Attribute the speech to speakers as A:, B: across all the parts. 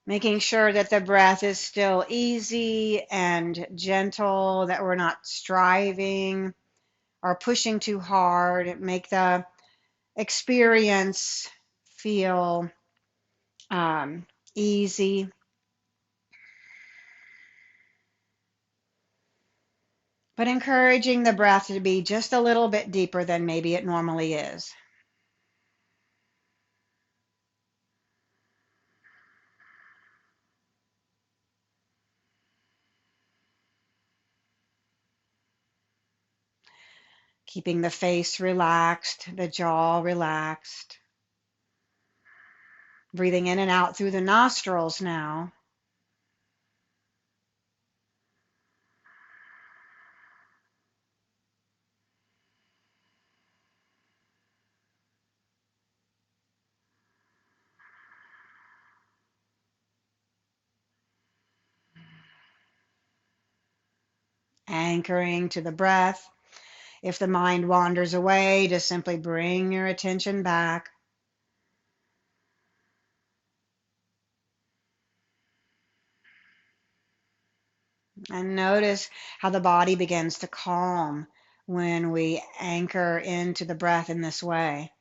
A: Making sure that the breath is still easy and gentle, that we're not striving or pushing too hard. Make the experience feel um, easy. But encouraging the breath to be just a little bit deeper than maybe it normally is. Keeping the face relaxed, the jaw relaxed. Breathing in and out through the nostrils now. Anchoring to the breath. If the mind wanders away, just simply bring your attention back. And notice how the body begins to calm when we anchor into the breath in this way.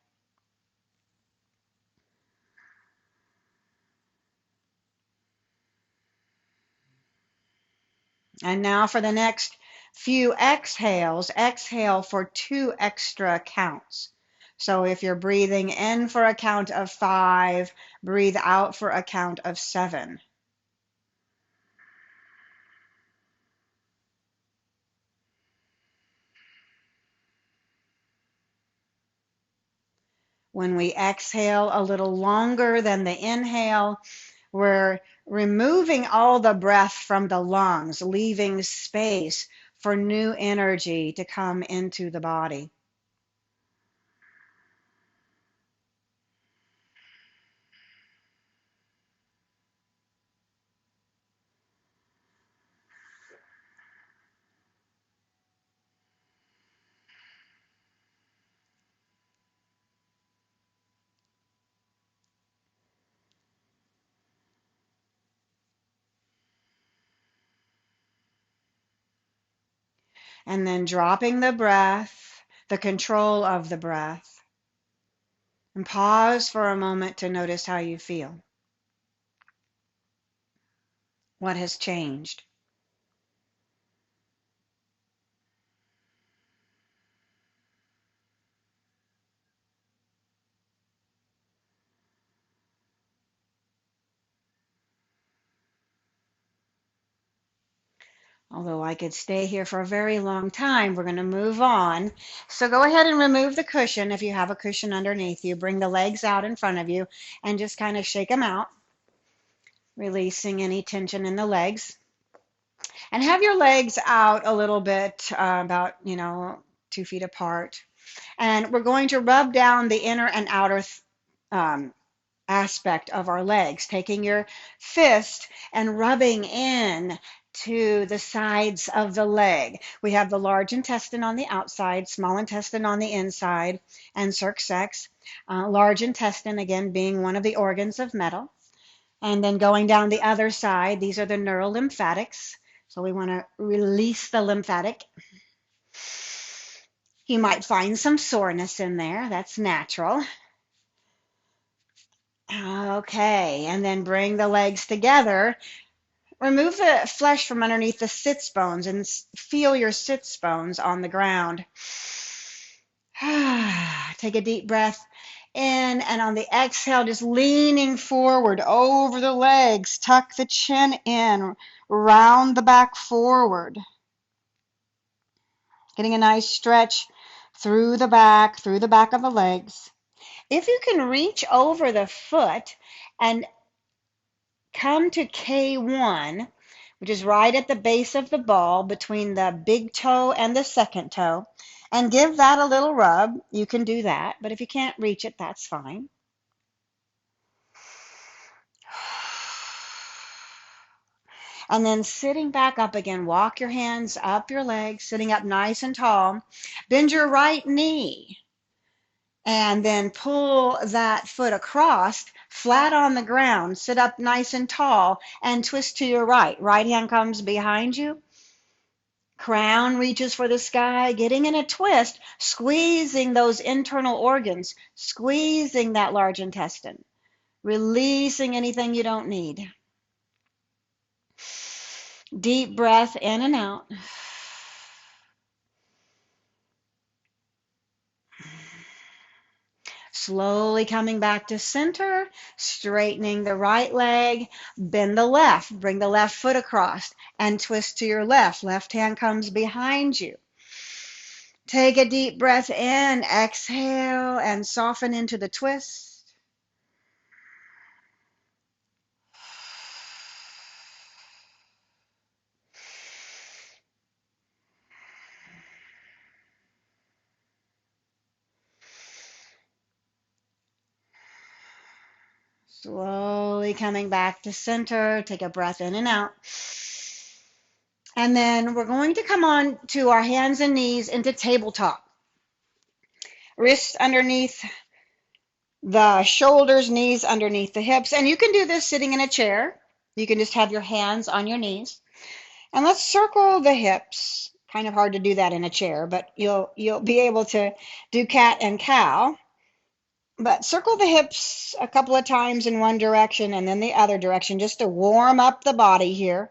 A: And now for the next few exhales, exhale for 2 extra counts. So if you're breathing in for a count of 5, breathe out for a count of 7. When we exhale a little longer than the inhale, we're removing all the breath from the lungs, leaving space for new energy to come into the body. And then dropping the breath, the control of the breath, and pause for a moment to notice how you feel. What has changed? Although I could stay here for a very long time, we're going to move on. So go ahead and remove the cushion if you have a cushion underneath you. Bring the legs out in front of you and just kind of shake them out, releasing any tension in the legs. And have your legs out a little bit, about, 2 feet apart. And we're going to rub down the inner and outer um, aspect of our legs, taking your fist and rubbing in to the sides of the leg. We have the large intestine on the outside, small intestine on the inside, and circumflex. Large intestine, again, being one of the organs of metal. And then going down the other side, these are the neurolymphatics. So we want to release the lymphatic. You might find some soreness in there. That's natural. Okay, and then bring the legs together. Remove the flesh from underneath the sits bones and feel your sits bones on the ground. Take a deep breath in, and on the exhale, just leaning forward over the legs. Tuck the chin in, round the back forward. Getting a nice stretch through the back of the legs. If you can reach over the foot and come to K1, which is right at the base of the ball between the big toe and the second toe, and give that a little rub. You can do that, but if you can't reach it, that's fine. And then sitting back up again, walk your hands up your legs, sitting up nice and tall. Bend your right knee and then pull that foot across, flat on the ground. Sit up nice and tall and twist to your right. Right hand comes behind you. Crown reaches for the sky, getting in a twist, squeezing those internal organs, squeezing that large intestine, releasing anything you don't need. Deep breath in and out. Slowly coming back to center, straightening the right leg, bend the left, bring the left foot across and twist to your left. Left hand comes behind you. Take a deep breath in, exhale, and soften into the twist. Slowly coming back to center. Take a breath in and out. And then we're going to come on to our hands and knees into tabletop. Wrists underneath the shoulders, knees underneath the hips. And you can do this sitting in a chair. You can just have your hands on your knees. And let's circle the hips. Kind of hard to do that in a chair, but you'll be able to do cat and cow. But circle the hips a couple of times in one direction and then the other direction just to warm up the body here.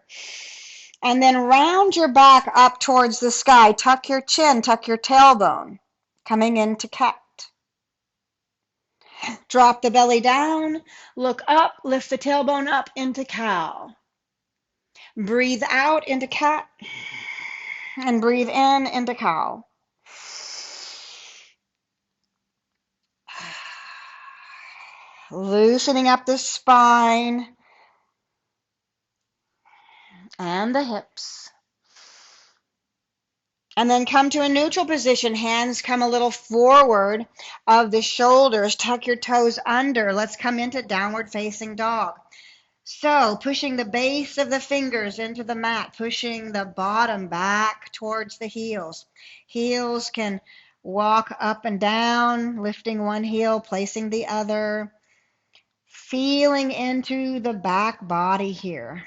A: And then round your back up towards the sky. Tuck your chin, tuck your tailbone. Coming into cat. Drop the belly down. Look up, lift the tailbone up into cow. Breathe out into cat. And breathe in into cow. Loosening up the spine and the hips. And then come to a neutral position. Hands come a little forward of the shoulders. Tuck your toes under. Let's come into downward facing dog. So pushing the base of the fingers into the mat, pushing the bottom back towards the heels. Heels can walk up and down, lifting one heel, placing the other. Feeling into the back body here.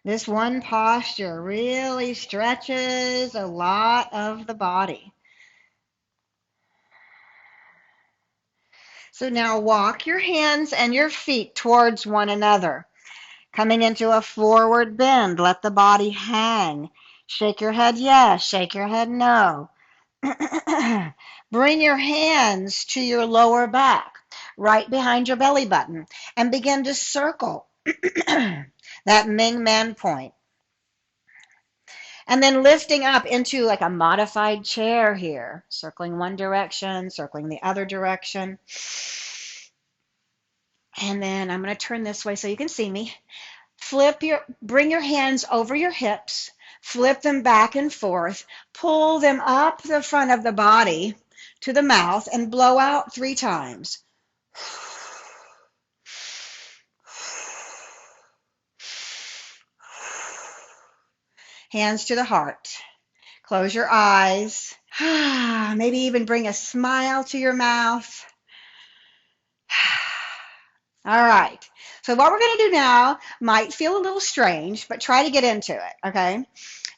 A: This one posture really stretches a lot of the body. So now walk your hands and your feet towards one another. Coming into a forward bend, let the body hang. Shake your head yes, shake your head no. Bring your hands to your lower back, right behind your belly button, and begin to circle that Ming Man point. And then lifting up into like a modified chair here, circling one direction, circling the other direction. And then I'm going to turn this way so you can see me. Bring your hands over your hips, flip them back and forth, pull them up the front of the body to the mouth and blow out 3 times. Hands to the heart. Close your eyes. Maybe even bring a smile to your mouth. All right. So what we're going to do now might feel a little strange, but try to get into it, okay?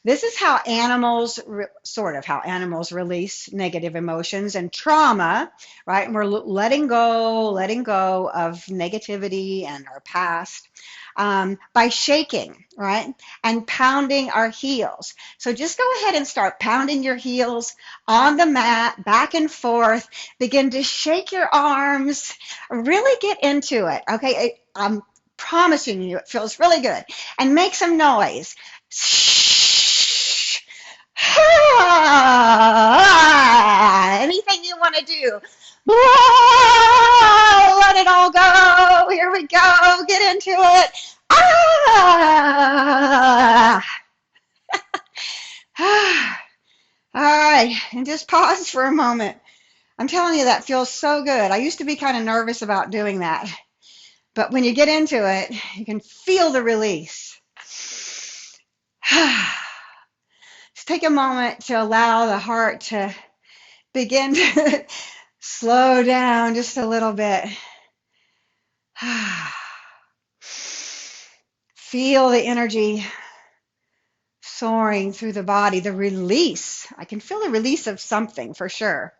A: This is how animals, sort of how animals release negative emotions and trauma, right? And we're letting go of negativity and our past by shaking, right? And pounding our heels. So just go ahead and start pounding your heels on the mat, back and forth. Begin to shake your arms. Really get into it, okay? I'm promising you it feels really good. And make some noise. Anything you want to do. Let it all go. Here we go. Get into it. All right. And just pause for a moment. I'm telling you, that feels so good. I used to be kind of nervous about doing that. But when you get into it, you can feel the release. Just take a moment to allow the heart to begin to slow down just a little bit. Feel the energy soaring through the body, the release. I can feel the release of something for sure.